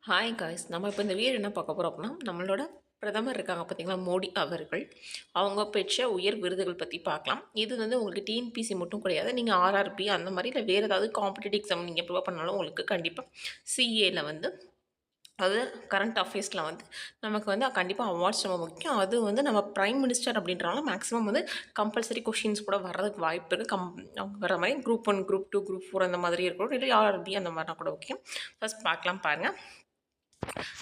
Hi guys, நம்ம இப்போ இந்த வீடியோ என்ன பார்க்க போகிறோம் அப்படின்னா, நம்மளோட பிரதமர் இருக்காங்க பார்த்தீங்களா, மோடி அவர்கள். அவங்க பெற்ற உயர் விருதுகள் பற்றி பார்க்கலாம். இது வந்து உங்களுக்கு டிஎன்பிசி மட்டும் கிடையாது. நீங்கள் ஆர்ஆர்பி அந்த மாதிரி இல்லை வேறு ஏதாவது காம்படிட்டிவ் எக்ஸாம் நீங்கள் ப்ரிப்பேர் பண்ணாலும் உங்களுக்கு கண்டிப்பாக சிஏல வந்து அதாவது கரண்ட் அஃபேர்ஸில் வந்து நமக்கு வந்து கண்டிப்பாக அவார்ட்ஸ் ரொம்ப முக்கியம். அது வந்து நம்ம ப்ரைம் மினிஸ்டர் அப்படின்றனால மேக்ஸிமம் வந்து கம்பல்சரி கொஷின்ஸ் கூட வர்றதுக்கு வாய்ப்பு இருக்குது. வர மாதிரி குரூப் 1, குரூப் 2, குரூப் 4 அந்த மாதிரி இருக்கணும். இல்லை ஆர்ஆர்பி அந்த மாதிரினா கூட ஓகே. ஃபஸ்ட் பார்க்கலாம் பாருங்கள்.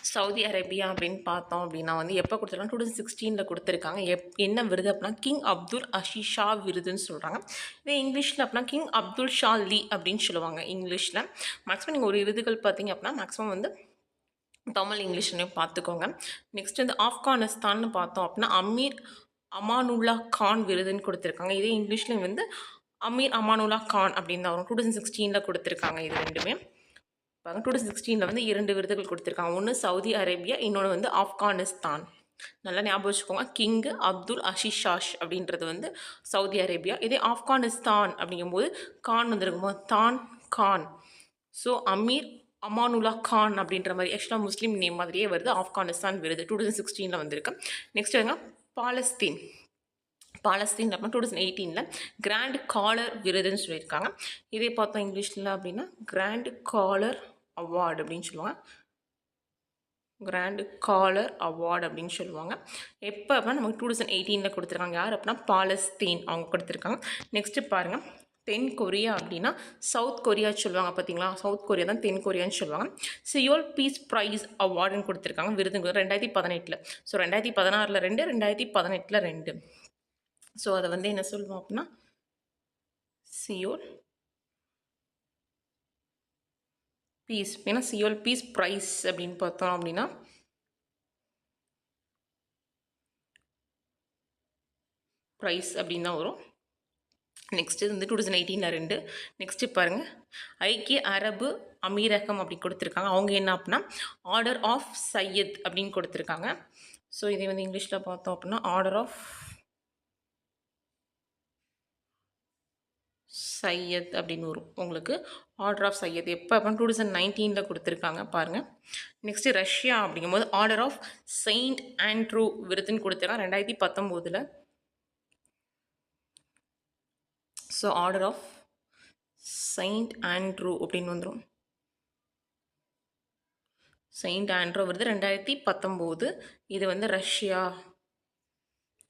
சவுதி அரேபியா அப்படின்னு பார்த்தோம் அப்படின்னா வந்து எப்போ கொடுத்துருக்காங்க, 2016 கொடுத்துருக்காங்க. என்ன விருது அப்படின்னா கிங் அப்துல் அஷீஸ் ஷா விருதுன்னு சொல்கிறாங்க. இதே இங்கிலீஷில் அப்படின்னா கிங் அப்துல் ஷா லீ அப்படின்னு சொல்லுவாங்க இங்கிலீஷில். மேக்ஸிமம் நீங்கள் ஒரு விருதுகள் பார்த்தீங்க அப்படின்னா மேக்ஸிமம் வந்து தமிழ் இங்கிலீஷ்லையும் பார்த்துக்கோங்க. நெக்ஸ்ட் வந்து ஆப்கானிஸ்தான்னு பார்த்தோம் அப்படின்னா அமீர் அமானுல்லா கான் விருதுன்னு கொடுத்துருக்காங்க. இதே இங்கிலீஷ்லேயும் வந்து அமீர் அமானுல்லா கான் அப்படின்னு தான் வரும். 2016 கொடுத்துருக்காங்க. இது ரெண்டுமே 2016 வந்து 2 விருதுகள் கொடுத்துருக்காங்க. ஒன்று சவுதி அரேபியா, இன்னொன்று வந்து ஆப்கானிஸ்தான். நல்லா ஞாபகம் வச்சுக்கோங்க. கிங் அப்துல் அஷிஷாஷ் அப்படின்றது வந்து சவுதி அரேபியா. இதே ஆப்கானிஸ்தான் அப்படிங்கும்போது கான் வந்துருக்குமா, தான் கான். ஸோ அமீர் அமானுல்லா கான் அப்படின்ற மாதிரி ஆக்சுவலாக முஸ்லீம் நேம் மாதிரியே வருது. ஆப்கானிஸ்தான் விருது 2016 வந்திருக்கு. நெக்ஸ்ட் வந்து பாலஸ்தீன் அப்படின்னா 2018 கிராண்ட் காலர் விருதுன்னு சொல்லியிருக்காங்க. இதே பார்த்தோம் இங்கிலீஷில் அப்படின்னா கிராண்ட் காலர் அவார்டு அப்படின்னு சொல்லுவாங்க. கிராண்ட் காலர் அவார்டு அப்படின்னு சொல்லுவாங்க. எப்போ அப்படின்னா நமக்கு 2018 கொடுத்துருக்காங்க. யார் அப்படின்னா பாலஸ்தீன் அவங்க கொடுத்துருக்காங்க. நெக்ஸ்ட்டு பாருங்கள், தென் கொரியா அப்படின்னா சவுத் கொரியா சொல்லுவாங்க பார்த்தீங்களா. சவுத் கொரியா தான் தென் கொரியான்னு சொல்லுவாங்க. சியோல் பீஸ் ப்ரைஸ் அவார்டுன்னு கொடுத்துருக்காங்க. விருதுங்க 2018. ஸோ 2016 2, 2018 2. ஸோ அதை வந்து என்ன சொல்லுவோம் அப்படின்னா சியோல் பீஸ். ஏன்னா சியோல் பீஸ் ப்ரைஸ் அப்படின்னு பார்த்தோம் அப்படின்னா ப்ரைஸ் அப்படின்னு தான் வரும். நெக்ஸ்ட்டு வந்து 2018 2. நெக்ஸ்ட்டு பாருங்கள், ஐக்கிய அரபு அமீரகம் அப்படி கொடுத்துருக்காங்க. அவங்க என்ன அப்படின்னா ஆர்டர் ஆஃப் சையத் அப்படின்னு கொடுத்துருக்காங்க. ஸோ இதை வந்து இங்கிலீஷில் பார்த்தோம் அப்படின்னா ஆர்டர் ஆஃப் சையத் அப்படின்னு வரும். உங்களுக்கு ஆர்டர் ஆஃப் சையத் எப்போ அப்படின்னா 2019 கொடுத்துருக்காங்க பாருங்கள். நெக்ஸ்ட்டு ரஷ்யா அப்படிங்கும்போது ஆர்டர் ஆஃப் செயின்ட் ஆண்ட்ரூ விருதுன்னு கொடுத்துருக்காங்க 2019. So order of Saint Andrew அப்படின்னு வந்துடும். செயின்ட் ஆண்ட்ரூ விருது 2019. இது வந்து ரஷ்யா.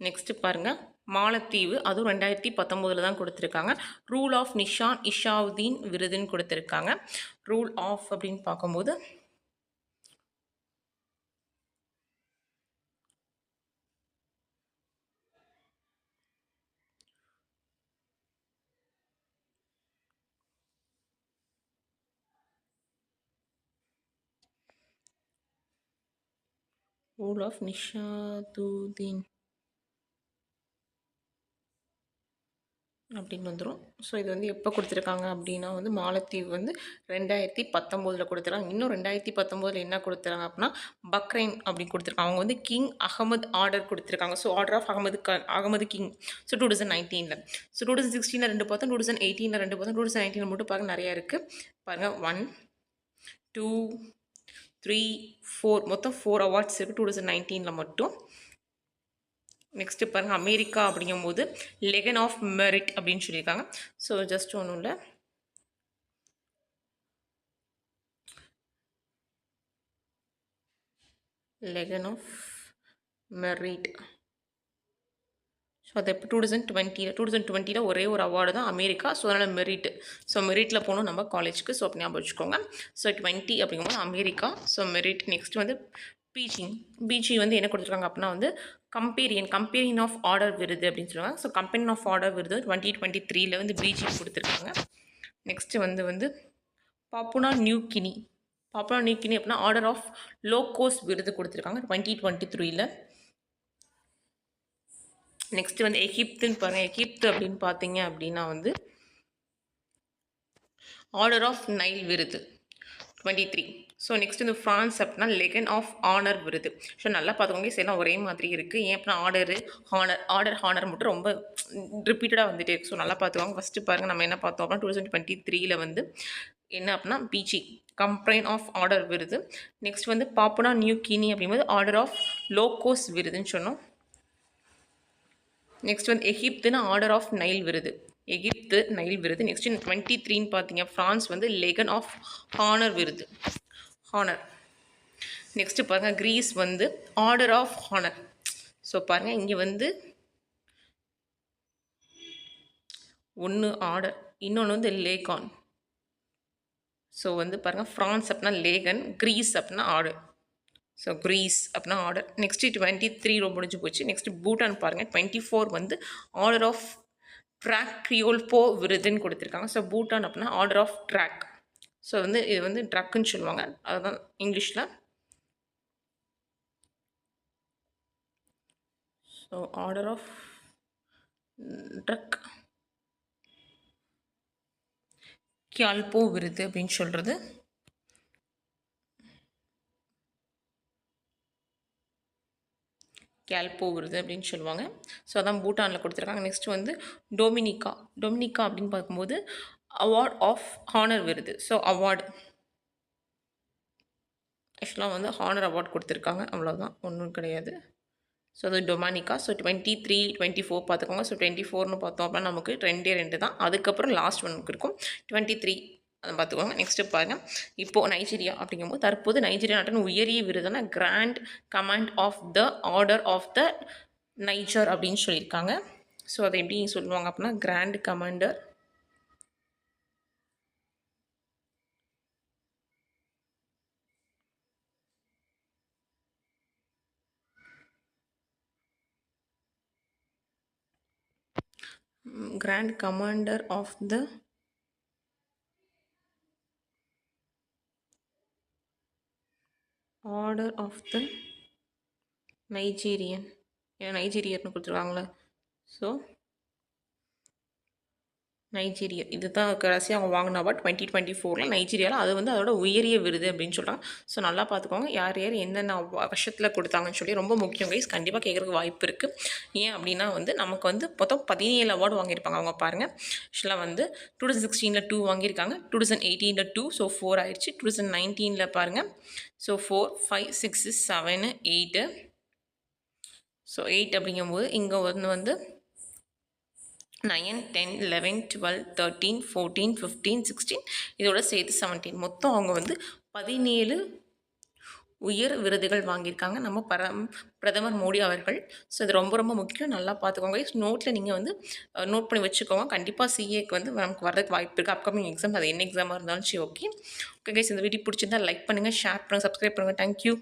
நெக்ஸ்ட்டு பாருங்கள், மாலத்தீவு, அதுவும் 2019 தான் கொடுத்துருக்காங்க. ரூல் ஆஃப் நிஷான் இஷாவுதீன் விருதுன்னு கொடுத்துருக்காங்க. ரூல் ஆஃப் அப்படின்னு பார்க்கும்போது ரூல் ஆஃப் நிஷாதுதீன் அப்படின்னு வந்துடும். ஸோ இது வந்து எப்போ கொடுத்துருக்காங்க அப்படின்னா வந்து மாலத்தீவு வந்து 2019 கொடுத்துருக்காங்க. இன்னும் 2019 என்ன கொடுத்துருக்காங்க அப்படின்னா பக்ரைன் அப்படி கொடுத்துருக்காங்க. அவங்க வந்து கிங் அகமது ஆர்டர் கொடுத்துருக்காங்க. So order of Ahmed king. So 2019. So 2016 2 பார்த்தோம், 2018 2 பார்த்தோம், 2019 மட்டும் பாருங்கள் நிறையா இருக்குது. பாருங்கள் 1, 2, 3, 4 மொத்தம் 4 அவார்ட்ஸ் இருக்குது 2019 மட்டும். நெக்ஸ்ட்டு பாருங்கள், அமெரிக்கா அப்படிங்கும்போது லெகன் ஆஃப் மெரிட் அப்படின்னு சொல்லியிருக்காங்க. ஸோ ஜஸ்ட் ஒன்றும் இல்லை, லெகன் ஆஃப் மெரிட். ஸோ அது இப்போ 2020 ஒரே ஒரு அவார்டு தான் அமெரிக்கா. ஸோ அதனால் மெரிட். ஸோ மெரிட்டில் போகணும் நம்ம காலேஜுக்கு. ஸோ அப்படி ஞாபகம் வச்சுக்கோங்க. ஸோ 20 அப்படிங்கும்போது அமெரிக்கா. So merit. நெக்ஸ்ட் வந்து பிஜி வந்து என்ன கொடுத்துருக்காங்க அப்படின்னா வந்து கம்பேரியன் ஆஃப் ஆர்டர் விருது அப்படின்னு சொல்லுவாங்க. ஸோ கம்பெனியன் ஆஃப் ஆர்டர் விருது 2023 வந்து பிஜி கொடுத்துருக்காங்க. நெக்ஸ்ட்டு வந்து பாப்புனா நியூ கினி அப்படின்னா ஆர்டர் ஆஃப் லோகோஸ் விருது கொடுத்துருக்காங்க 2023. நெக்ஸ்ட்டு வந்து எகிப்துன்னு பாருங்கள். எகிப்து அப்படின்னு பார்த்தீங்க அப்படின்னா வந்து ஆர்டர் ஆஃப் நைல் விருது 23. ஸோ நெக்ஸ்ட் வந்து ஃப்ரான்ஸ் அப்படின்னா லெகன் ஆஃப் ஆனர் விருது. ஸோ நல்லா பார்த்துக்கோங்க, எல்லாம் ஒரே மாதிரி இருக்குது. ஏன் அப்படின்னா ஆர்டர் மட்டும் ரொம்ப ரிப்பீட்டடாக வந்துட்டே இருக்குது. ஸோ நல்லா பார்த்துக்கோங்க. ஃபஸ்ட்டு பாருங்கள், நம்ம என்ன பார்த்தோம் அப்படின்னா 2023 வந்து என்ன அப்படின்னா பிஜி கம்பெயின் ஆஃப் ஆர்டர் விருது. நெக்ஸ்ட் வந்து பாப்புனா நியூ கினி அப்படிங்கும்போது ஆர்டர் ஆஃப் லோகோஸ் விருதுன்னு சொன்னோம். நெக்ஸ்ட் வந்து எகிப்துன்னு ஆர்டர் ஆஃப் நைல் விருது, எகிப்து நைல் விருது. நெக்ஸ்ட் 23ன்னு பார்த்தீங்க ஃப்ரான்ஸ் வந்து லெகன் ஆஃப் ஹானர் விருது, ஹானர். நெக்ஸ்ட்டு பாருங்கள் கிரீஸ் வந்து ஆர்டர் ஆஃப் ஹானர். ஸோ பாருங்கள் இங்கே வந்து ஒன்று ஆர்டர், இன்னொன்று வந்து லேகான். ஸோ வந்து பாருங்கள் ஃப்ரான்ஸ் அப்படின்னா லேகன், க்ரீஸ் அப்படின்னா ஆர்டர். ஸோ க்ரீஸ் அப்படின்னா ஆர்டர். நெக்ஸ்ட்டு 23 ரொம்ப முடிஞ்சு போச்சு. நெக்ஸ்ட்டு பூட்டான் பாருங்கள் 24 வந்து ஆர்டர் ஆஃப் ட்ராக் கிரியோல்போ விருதுன்னு கொடுத்துருக்காங்க. ஸோ பூட்டான் அப்படின்னா ஆர்டர் ஆஃப் ட்ராக். ஸோ வந்து இது வந்து ட்ரக்குன்னு சொல்லுவாங்க, அதுதான் இங்கிலீஷில். So order of Druk Gyalpo விருது அப்படின்னு சொல்கிறது. கேல்போ விருது அப்படின்னு சொல்லுவாங்க. ஸோ அதான் பூட்டானில் கொடுத்துருக்காங்க. நெக்ஸ்ட் வந்து டொமினிக்கா. டொமினிக்கா அப்படின்னு பார்க்கும்போது அவார்ட் ஆஃப் ஹானர் விருது. ஸோ அவார்டு ஆக்சுவலாக வந்து ஹானர் அவார்ட் கொடுத்துருக்காங்க, அவ்வளோதான், ஒன்றும் கிடையாது. ஸோ அது டொமானிக்கா. ஸோ 23, 24 பார்த்துக்கோங்க. ஸோ 24ன்னு பார்த்தோம் அப்படின்னா நமக்கு 2 தான். அதுக்கப்புறம் லாஸ்ட் ஒன்றுக்கு இருக்கும் 23, அதை பார்த்துக்கோங்க. நெக்ஸ்ட்டு பாருங்கள், இப்போது நைஜீரியா அப்படிங்கும்போது தற்போது நைஜீரியா நாட்டின் உயரிய விருதான grand command of the order of the Niger அப்படின்னு சொல்லியிருக்காங்க. ஸோ அதை எப்படி சொல்லுவாங்க அப்படின்னா grand commander grand commander of the order of the Nigerian. ஏன்னா நைஜீரியர்னு கொடுத்துருக்காங்களே. ஸோ நைஜீரியா இதுதான் கடைசியாக அவங்க வாங்கின அவார்ட் 2024 நைஜீரியாவில். அது வந்து அதோட உயரிய விருது அப்படின்னு சொல்கிறாங்க. ஸோ நல்லா பார்த்துக்கோங்க யார் யார் என்னென்ன வருஷத்தில் கொடுத்தாங்கன்னு சொல்லி. ரொம்ப முக்கியம் கைஸ், கண்டிப்பாக கேட்குறதுக்கு வாய்ப்பு இருக்குது. ஏன் அப்படின்னா வந்து நமக்கு வந்து மொத்தம் 17 அவார்டு வாங்கியிருப்பாங்க அவங்க பாருங்கள். ஆக்சுவலாக வந்து 2016 2 வாங்கியிருக்காங்க, 2018 2, ஸோ 4 ஆயிடுச்சு. 2019 பாருங்கள், ஸோ 4, 5, 6, 7, 8. ஸோ 8 அப்படிங்கும்போது இங்கே வந்து 9, 10, 11, 12, 13, 14, 15, 16 இதோட சேர்த்து 17. மொத்தம் அவங்க வந்து 17 உயர் விருதுகள் வாங்கியிருக்காங்க நம்ம பிரதமர் மோடி அவர்கள். ஸோ இது ரொம்ப ரொம்ப முக்கியம், நல்லா பார்த்துக்கோங்க. நோட்டில் நீங்கள் வந்து நோட் பண்ணி வச்சுக்கோங்க. கண்டிப்பாக சிஏக்கு வந்து நமக்கு வரதுக்கு வாய்ப்பு இருக்குது. அப்கமிங் எக்ஸாம் அது என்ன எக்ஸாமாக இருந்தாலும் சரி. ஓகே ஓகே கைஸ், இந்த வீடியோ பிடிச்சிருந்தா லைக் பண்ணுங்கள், ஷேர் பண்ணுங்கள், சப்ஸ்கிரைப் பண்ணுங்கள். தேங்க்யூ.